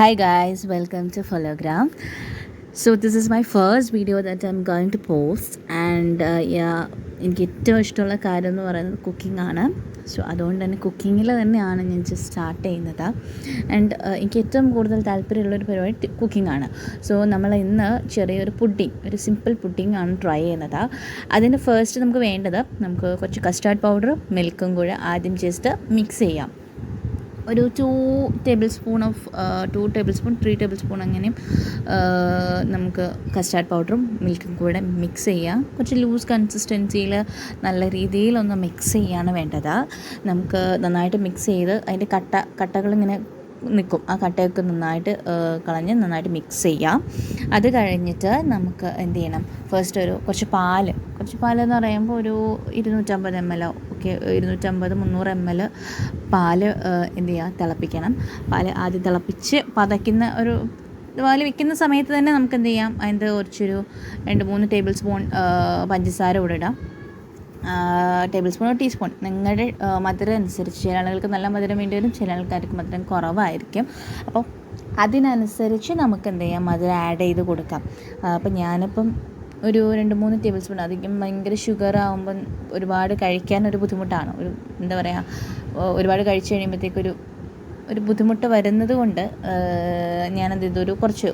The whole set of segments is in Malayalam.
Hi guys, welcome to Follogram. So this is my first video that I'm going to post and എനിക്ക് ഏറ്റവും ഇഷ്ടമുള്ള കാര്യം എന്ന് പറയുന്നത് കുക്കിംഗ് ആണ്. സോ അതുകൊണ്ട് തന്നെ കുക്കിങ്ങിൽ തന്നെയാണ് ഞാൻ സ്റ്റാർട്ട് ചെയ്യുന്നത്. ആൻഡ് എനിക്ക് ഏറ്റവും കൂടുതൽ താല്പര്യമുള്ളൊരു പരിപാടി കുക്കിംഗ് ആണ്. സോ നമ്മൾ ഇന്ന് ചെറിയൊരു പുഡിങ്, ഒരു സിമ്പിൾ പുഡിങ് ആണ് ട്രൈ ചെയ്യുന്നത്. അതിന് ഫസ്റ്റ് നമുക്ക് വേണ്ടത്, നമുക്ക് കുറച്ച് കസ്റ്റാർഡ് പൗഡറും മിൽക്കും കൂടെ ആദ്യം ജസ്റ്റ് മിക്സ് ചെയ്യാം. ഒരു 2 ടേബിൾ സ്പൂൺ 3 ടേബിൾ സ്പൂൺ അങ്ങനെയും നമുക്ക് കസ്റ്റാർഡ് പൗഡറും മിൽക്കും കൂടെ മിക്സ് ചെയ്യാം. കുറച്ച് ലൂസ് കൺസിസ്റ്റൻസിയിൽ നല്ല രീതിയിലൊന്ന് മിക്സ് ചെയ്യാണ് വേണ്ടത്. നമുക്ക് നന്നായിട്ട് മിക്സ് ചെയ്ത് അതിൻ്റെ കട്ടകളിങ്ങനെ നിൽക്കും. ആ കട്ടയൊക്കെ നന്നായിട്ട് കളഞ്ഞ് നന്നായിട്ട് മിക്സ് ചെയ്യാം. അത് കഴിഞ്ഞിട്ട് നമുക്ക് എന്ത് ചെയ്യണം, ഫസ്റ്റ് കുറച്ച് പാലെന്ന് പറയുമ്പോൾ ഒരു 250 ml ഒക്കെ 250-300 ml പാല് എന്ത് ചെയ്യുക, തിളപ്പിക്കണം. പാല് ആദ്യം തിളപ്പിച്ച് പാല് വെക്കുന്ന സമയത്ത് തന്നെ നമുക്ക് എന്ത് ചെയ്യാം, അതിൻ്റെ കുറച്ചൊരു 2-3 ടേബിൾ സ്പൂൺ പഞ്ചസാര കൂടെ ഇടാം. ടേബിൾ സ്പൂണോ ടീസ്പൂൺ, നിങ്ങളുടെ മധുരം അനുസരിച്ച്. ചില ആളുകൾക്ക് നല്ല മധുരം വേണ്ടി വരും, ചില ആൾക്കാർക്ക് മധുരം കുറവായിരിക്കും. അപ്പോൾ അതിനനുസരിച്ച് നമുക്ക് എന്ത് ചെയ്യാം, മധുരം ആഡ് ചെയ്ത് കൊടുക്കാം. അപ്പം ഞാനിപ്പം ഒരു 2-3 ടേബിൾ സ്പൂൺ. അധികം ഭയങ്കര ഷുഗർ ആകുമ്പം ഒരുപാട് കഴിക്കാനൊരു ബുദ്ധിമുട്ടാണ്. എന്താ പറയുക, ഒരുപാട് കഴിച്ച് കഴിയുമ്പോഴത്തേക്കൊരു ബുദ്ധിമുട്ട് വരുന്നത് കൊണ്ട് ഞാനത് ഇതൊരു കുറച്ച്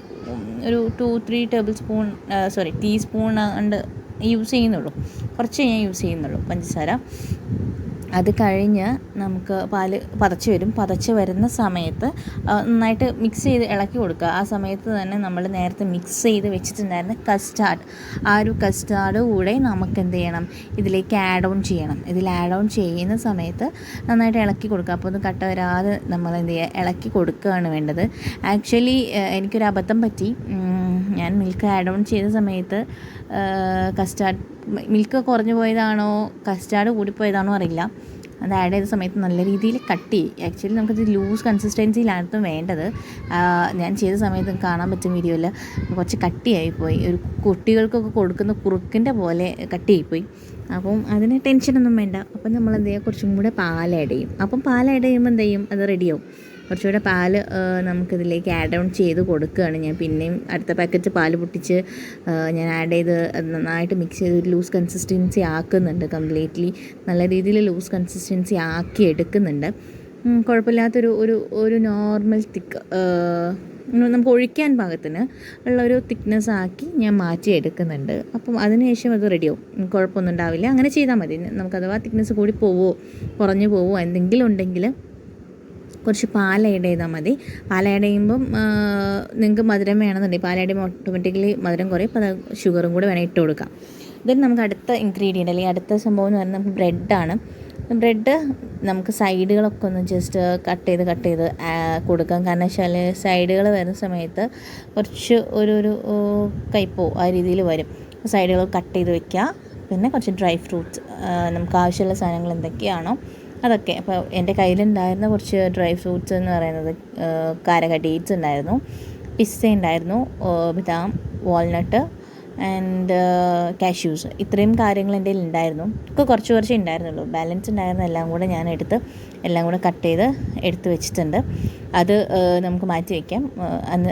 ഒരു 2-3 ടേബിൾ സ്പൂൺ ടീസ്പൂൺ കൊണ്ട് യൂസ് ചെയ്യുന്നുള്ളൂ. കുറച്ച് ഞാൻ യൂസ് ചെയ്യുന്നുള്ളൂ പഞ്ചസാര. അത് കഴിഞ്ഞ് നമുക്ക് പാല് പതച്ച് വരുന്ന സമയത്ത് നന്നായിട്ട് മിക്സ് ചെയ്ത് ഇളക്കി കൊടുക്കുക. ആ സമയത്ത് തന്നെ നമ്മൾ നേരത്തെ മിക്സ് ചെയ്ത് വെച്ചിട്ടുണ്ടായിരുന്ന ആ ഒരു കസ്റ്റാർഡ് കൂടെ നമുക്ക് എന്ത് ചെയ്യണം, ഇതിലേക്ക് ആഡ് ഓൺ ചെയ്യണം. ഇതിൽ ആഡ് ഓൺ ചെയ്യുന്ന സമയത്ത് നന്നായിട്ട് ഇളക്കി കൊടുക്കുക. അപ്പോൾ ഒന്ന് കട്ട വരാതെ നമ്മൾ എന്ത് ചെയ്യുക, ഇളക്കി കൊടുക്കുകയാണ് വേണ്ടത്. ആക്ച്വലി എനിക്കൊരു അബദ്ധം പറ്റി. ഞാൻ മിൽക്ക് ആഡ് ഓൺ ചെയ്ത സമയത്ത് മിൽക്ക് കുറഞ്ഞു പോയതാണോ കസ്റ്റാർഡ് കൂടിപ്പോയതാണോ അറിയില്ല. അത് ആഡ് ചെയ്ത സമയത്ത് നല്ല രീതിയിൽ കട്ടി. ആക്ച്വലി നമുക്കത് ലൂസ് കൺസിസ്റ്റൻസിയിലായിരുന്നു വേണ്ടത്. ഞാൻ ചെയ്ത സമയത്ത് കാണാൻ പറ്റും വീഡിയോയിൽ കുറച്ച് കട്ടിയായിപ്പോയി. ഒരു കുട്ടികൾക്കൊക്കെ കൊടുക്കുന്ന കുറുക്കിൻ്റെ പോലെ കട്ടിയായിപ്പോയി. അപ്പം അതിന് ടെൻഷനൊന്നും വേണ്ട. അപ്പം നമ്മൾ എന്ത് ചെയ്യുക, കുറച്ചും കൂടെ പാൽ ആഡ് ചെയ്യും. അപ്പം പാൽ ആഡ് ചെയ്യുമ്പോൾ എന്ത് ചെയ്യും, അത് റെഡിയാവും. കുറച്ചുകൂടെ പാല് നമുക്കിതിലേക്ക് ആഡ് ഓൺ ചെയ്ത് കൊടുക്കുകയാണ് ഞാൻ. പിന്നെയും അടുത്ത പാക്കറ്റ് പാല് പൊട്ടിച്ച് ഞാൻ ആഡ് ചെയ്ത് നന്നായിട്ട് മിക്സ് ചെയ്ത് ഒരു ലൂസ് കൺസിസ്റ്റൻസി ആക്കുന്നുണ്ട്. കംപ്ലീറ്റ്ലി നല്ല രീതിയിൽ ലൂസ് കൺസിസ്റ്റൻസി ആക്കി എടുക്കുന്നുണ്ട്. കുഴപ്പമില്ലാത്തൊരു നോർമൽ തിക്ക്, നമുക്ക് ഒഴിക്കാൻ പാകത്തിന് ഉള്ളൊരു തിക്നെസ് ആക്കി ഞാൻ മാറ്റി എടുക്കുന്നുണ്ട്. അപ്പം അതിനുശേഷം അത് റെഡിയാവും, കുഴപ്പമൊന്നും ഉണ്ടാവില്ല. അങ്ങനെ ചെയ്താൽ മതി. നമുക്ക് അഥവാ തിക്നെസ് കൂടി കുറഞ്ഞു പോവോ എന്തെങ്കിലും ഉണ്ടെങ്കിൽ കുറച്ച് പാൽ ആഡ് ചെയ്താൽ മതി. പാൽ ആഡ് ചെയ്യുമ്പം നിങ്ങൾക്ക് മധുരം വേണമെന്നുണ്ടെങ്കിൽ പാൽ ആഡ് ചെയ്യുമ്പോൾ ഓട്ടോമാറ്റിക്കലി മധുരം കുറയും. അപ്പോൾ അത് ഷുഗറും കൂടെ വേണേൽ ഇട്ട് കൊടുക്കാം. ഇതിന് നമുക്ക് അടുത്ത ഇൻഗ്രീഡിയൻ്റ് അല്ലെങ്കിൽ അടുത്ത സംഭവം എന്ന് പറയുന്നത് നമുക്ക് ബ്രെഡാണ്. ബ്രെഡ് നമുക്ക് സൈഡുകളൊക്കെ ഒന്ന് ജസ്റ്റ് കട്ട് ചെയ്ത് കൊടുക്കാം. കാരണം വെച്ചാൽ സൈഡുകൾ വരുന്ന സമയത്ത് കുറച്ച് ഒരു കയ്പോ ആ രീതിയിൽ വരും. സൈഡുകൾ കട്ട് ചെയ്ത് വെക്കുക. പിന്നെ കുറച്ച് ഡ്രൈ ഫ്രൂട്ട്സ്, നമുക്ക് ആവശ്യമുള്ള സാധനങ്ങൾ എന്തൊക്കെയാണോ അതൊക്കെ. അപ്പോൾ എൻ്റെ കയ്യിലുണ്ടായിരുന്ന കുറച്ച് ഡ്രൈ ഫ്രൂട്ട്സ് എന്ന് പറയുന്നത് കാരക്ക ഡേറ്റ്സ് ഉണ്ടായിരുന്നു, പിസ്ത ഉണ്ടായിരുന്നു, ബദാം, വാൾനട്ട് ആൻഡ് കാഷ്യൂസ്. ഇത്രയും കാര്യങ്ങൾ എൻ്റെ കയ്യിൽ ഉണ്ടായിരുന്നു. ഒക്കെ കുറച്ച് ഉണ്ടായിരുന്നുള്ളൂ. ബാലൻസ് ഉണ്ടായിരുന്ന എല്ലാം കൂടെ ഞാൻ എല്ലാം കൂടെ കട്ട് ചെയ്ത് എടുത്ത് വെച്ചിട്ടുണ്ട്. അത് നമുക്ക് മാറ്റി വയ്ക്കാം.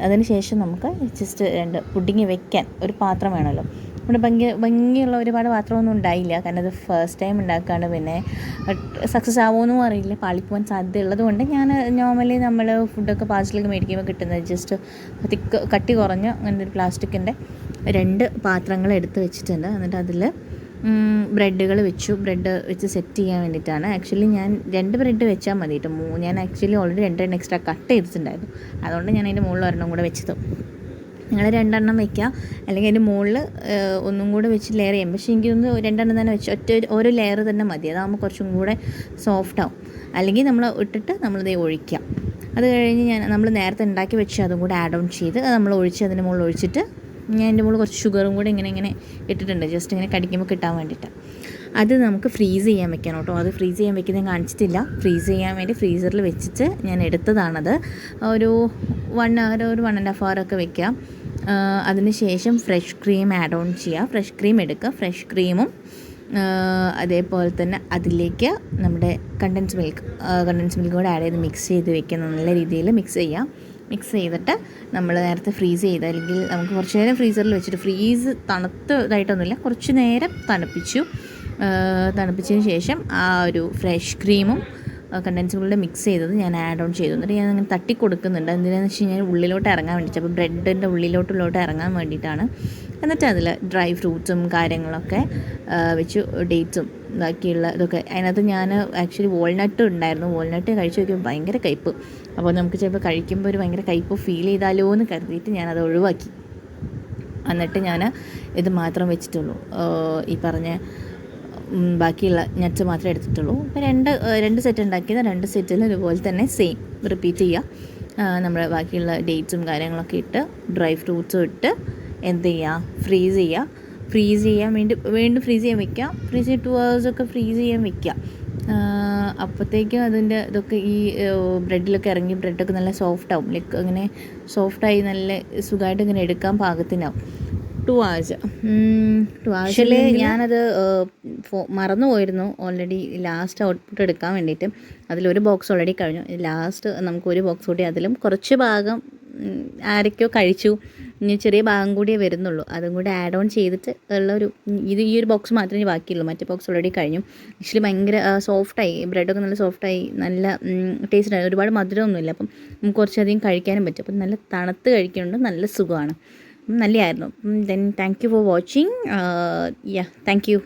അതിന് ശേഷം നമുക്ക് ജസ്റ്റ് 2 പുഡിങ് വെക്കാൻ ഒരു പാത്രം വേണമല്ലോ. ഇവിടെ ഭംഗിയുള്ള ഒരുപാട് പാത്രമൊന്നും ഉണ്ടായില്ല, കാരണം അത് ഫസ്റ്റ് ടൈം ഉണ്ടാക്കുകയാണ്. പിന്നെ സക്സസ് ആവുമെന്നും അറിയില്ല, പാളിപ്പോവാൻ സാധ്യതയുള്ളത് കൊണ്ട് ഞാൻ നോർമലി നമ്മൾ ഫുഡൊക്കെ പാഴ്സലൊക്കെ മേടിക്കുമ്പോൾ കിട്ടുന്നത് ജസ്റ്റ് കട്ടി കുറഞ്ഞ അങ്ങനെ ഒരു പ്ലാസ്റ്റിക്കിൻ്റെ 2 പാത്രങ്ങൾ എടുത്ത് വെച്ചിട്ടുണ്ട്. എന്നിട്ട് അതിൽ ബ്രെഡ് വെച്ച് സെറ്റ് ചെയ്യാൻ വേണ്ടിയിട്ടാണ്. ആക്ച്വലി ഞാൻ 2 ബ്രെഡ് വെച്ചാൽ മതി കേട്ടോ. ഞാൻ ആക്ച്വലി ഓൾറെഡി 2 എക്സ്ട്രാ കട്ട് ചെയ്തിട്ടുണ്ടായിരുന്നു. അതുകൊണ്ട് ഞാൻ അതിൻ്റെ മുകളിൽ ഒരെണ്ണം കൂടെ വെച്ചത്. നിങ്ങൾ 2 വയ്ക്കുക, അല്ലെങ്കിൽ അതിൻ്റെ മുകളിൽ ഒന്നും കൂടെ വെച്ച് ലെയർ ചെയ്യാം. പക്ഷേ എനിക്കൊന്ന് 2 തന്നെ വെച്ച് ഓരോ ലെയർ തന്നെ മതി. അതാകുമ്പോൾ കുറച്ചും കൂടെ സോഫ്റ്റ് ആവും. അല്ലെങ്കിൽ നമ്മൾ ഇട്ടിട്ട് നമ്മളിത് ഒഴിക്കാം. അത് കഴിഞ്ഞ് നമ്മൾ നേരത്തെ ഉണ്ടാക്കി വെച്ച് അതും കൂടെ ആഡ് ഓൺ ചെയ്ത് നമ്മൾ അതിൻ്റെ മുകളിൽ ഒഴിച്ചിട്ട് ഞാൻ എൻ്റെ മുകളിൽ കുറച്ച് ഷുഗറും കൂടെ ഇങ്ങനെ ഇട്ടിട്ടുണ്ട്, ജസ്റ്റ് ഇങ്ങനെ കടിക്കുമ്പോൾ കിട്ടാൻ വേണ്ടിയിട്ട്. അത് നമുക്ക് ഫ്രീസ് ചെയ്യാൻ വെക്കണം കേട്ടോ. അത് ഫ്രീസ് ചെയ്യാൻ വെക്കുന്നത് ഞാൻ കാണിച്ചിട്ടില്ല. ഫ്രീസ് ചെയ്യാൻ വേണ്ടി ഫ്രീസറിൽ വെച്ചിട്ട് ഞാൻ എടുത്തതാണത്. ഒരു 1 hour ഒരു 1.5 hour ഒക്കെ വെക്കുക. അതിന് ശേഷം ഫ്രഷ് ക്രീം ആഡ് ഓൺ ചെയ്യുക. ഫ്രഷ് ക്രീം എടുക്കുക. ഫ്രഷ് ക്രീമും അതേപോലെ തന്നെ അതിലേക്ക് നമ്മുടെ കണ്ടൻസ് മിൽക്ക് കൂടെ ആഡ് ചെയ്ത് മിക്സ് ചെയ്ത് വെക്കുക. നല്ല രീതിയിൽ മിക്സ് ചെയ്യാം. മിക്സ് ചെയ്തിട്ട് നമ്മൾ നേരത്തെ ഫ്രീസ് ചെയ്ത്, അല്ലെങ്കിൽ നമുക്ക് കുറച്ച് നേരം ഫ്രീസറിൽ വെച്ചിട്ട്, ഫ്രീസ് തണുത്തതായിട്ടൊന്നുമില്ല, കുറച്ച് നേരം തണുപ്പിച്ചതിന് ശേഷം ആ ഒരു ഫ്രഷ് ക്രീമും കണ്ടൻസ് മിൽക്കിൻ്റെ മിക്സ് ചെയ്തത് ഞാൻ ആഡ് ഓൺ ചെയ്തു. എന്നിട്ട് ഞാൻ അങ്ങനെ തട്ടി കൊടുക്കുന്നുണ്ട്. എന്തിനാണെന്ന് വെച്ച് കഴിഞ്ഞാൽ ഉള്ളിലോട്ട് ഇറങ്ങാൻ വേണ്ടിയിട്ട്, അപ്പോൾ ബ്രെഡിൻ്റെ ഉള്ളിലോട്ട് ഇറങ്ങാൻ വേണ്ടിയിട്ടാണ്. എന്നിട്ട് അതിൽ ഡ്രൈ ഫ്രൂട്ട്സും കാര്യങ്ങളൊക്കെ വെച്ച്, ഡേറ്റ്സും ബാക്കിയുള്ള ഇതൊക്കെ. അതിനകത്ത് ഞാൻ ആക്ച്വലി വാൾനട്ട് ഉണ്ടായിരുന്നു. വാൾനട്ട് കഴിച്ച് നോക്കിയപ്പോൾ ഭയങ്കര കയ്പ്പ്. അപ്പോൾ നമുക്ക് ചിലപ്പോൾ കഴിക്കുമ്പോൾ ഒരു ഭയങ്കര കയ്പ്പ് ഫീൽ ചെയ്താലോ എന്ന് കരുതിയിട്ട് ഞാനത് ഒഴിവാക്കി. എന്നിട്ട് ഞാൻ ഇത് മാത്രം വെച്ചിട്ടുള്ളൂ, ഈ പറഞ്ഞ ബാക്കിയുള്ള നട്ട്സ് മാത്രമേ എടുത്തിട്ടുള്ളൂ. അപ്പോൾ രണ്ട് സെറ്റ് ഉണ്ടാക്കിയത്, 2 സെറ്റിൽ ഇതുപോലെ തന്നെ സെയിം റിപ്പീറ്റ് ചെയ്യുക. നമ്മൾ ബാക്കിയുള്ള ഡേറ്റ്സും കാര്യങ്ങളൊക്കെ ഇട്ട്, ഡ്രൈ ഫ്രൂട്ട്സും ഇട്ട് എന്ത് ചെയ്യുക, ഫ്രീസ് ചെയ്യാൻ വീണ്ടും ഫ്രീസ് ചെയ്യാൻ വെക്കുക. ഫ്രീസ് 2 hours ഒക്കെ ഫ്രീസ് ചെയ്യാൻ വെക്കുക. അപ്പോഴത്തേക്കും അതിൻ്റെ ഇതൊക്കെ ഈ ബ്രെഡിലൊക്കെ ഇറങ്ങി ബ്രെഡൊക്കെ നല്ല സോഫ്റ്റാവും, ലൈക്ക് അങ്ങനെ സോഫ്റ്റായി നല്ല സുഖമായിട്ട് ഇങ്ങനെ എടുക്കാൻ പാകത്തിനാവും. 2 hours. ആക്ച്വലി ഞാനത് മറന്നു പോയിരുന്നു ഓൾറെഡി ലാസ്റ്റ് ഔട്ട്പുട്ട് എടുക്കാൻ വേണ്ടിയിട്ട്. അതിലൊരു ബോക്സ് ഓൾറെഡി കഴിഞ്ഞു. ലാസ്റ്റ് നമുക്ക് ഒരു ബോക്സ് കൂടി, അതിലും കുറച്ച് ഭാഗം ആരൊക്കെയോ കഴിച്ചു, ഇനി ചെറിയ ഭാഗം കൂടിയേ വരുന്നുള്ളൂ. അതും കൂടി ആഡ് ഓൺ ചെയ്തിട്ട് ഉള്ളൊരു ഈ ഒരു ബോക്സ് മാത്രമേ ബാക്കിയുള്ളൂ. മറ്റേ ബോക്സ് ഓൾറെഡി കഴിഞ്ഞു. ആക്ച്വലി ഭയങ്കര സോഫ്റ്റായി, ബ്രെഡൊക്കെ നല്ല സോഫ്റ്റായി, നല്ല ടേസ്റ്റായി. ഒരുപാട് മധുരമൊന്നുമില്ല, അപ്പം നമുക്ക് കുറച്ചധികം കഴിക്കാനും പറ്റും. അപ്പം നല്ല തണുത്ത് കഴിക്കുന്നുണ്ട്, നല്ല സുഖമാണ്, നല്ലതായിരുന്നു. Then thank you for watching. Thank you.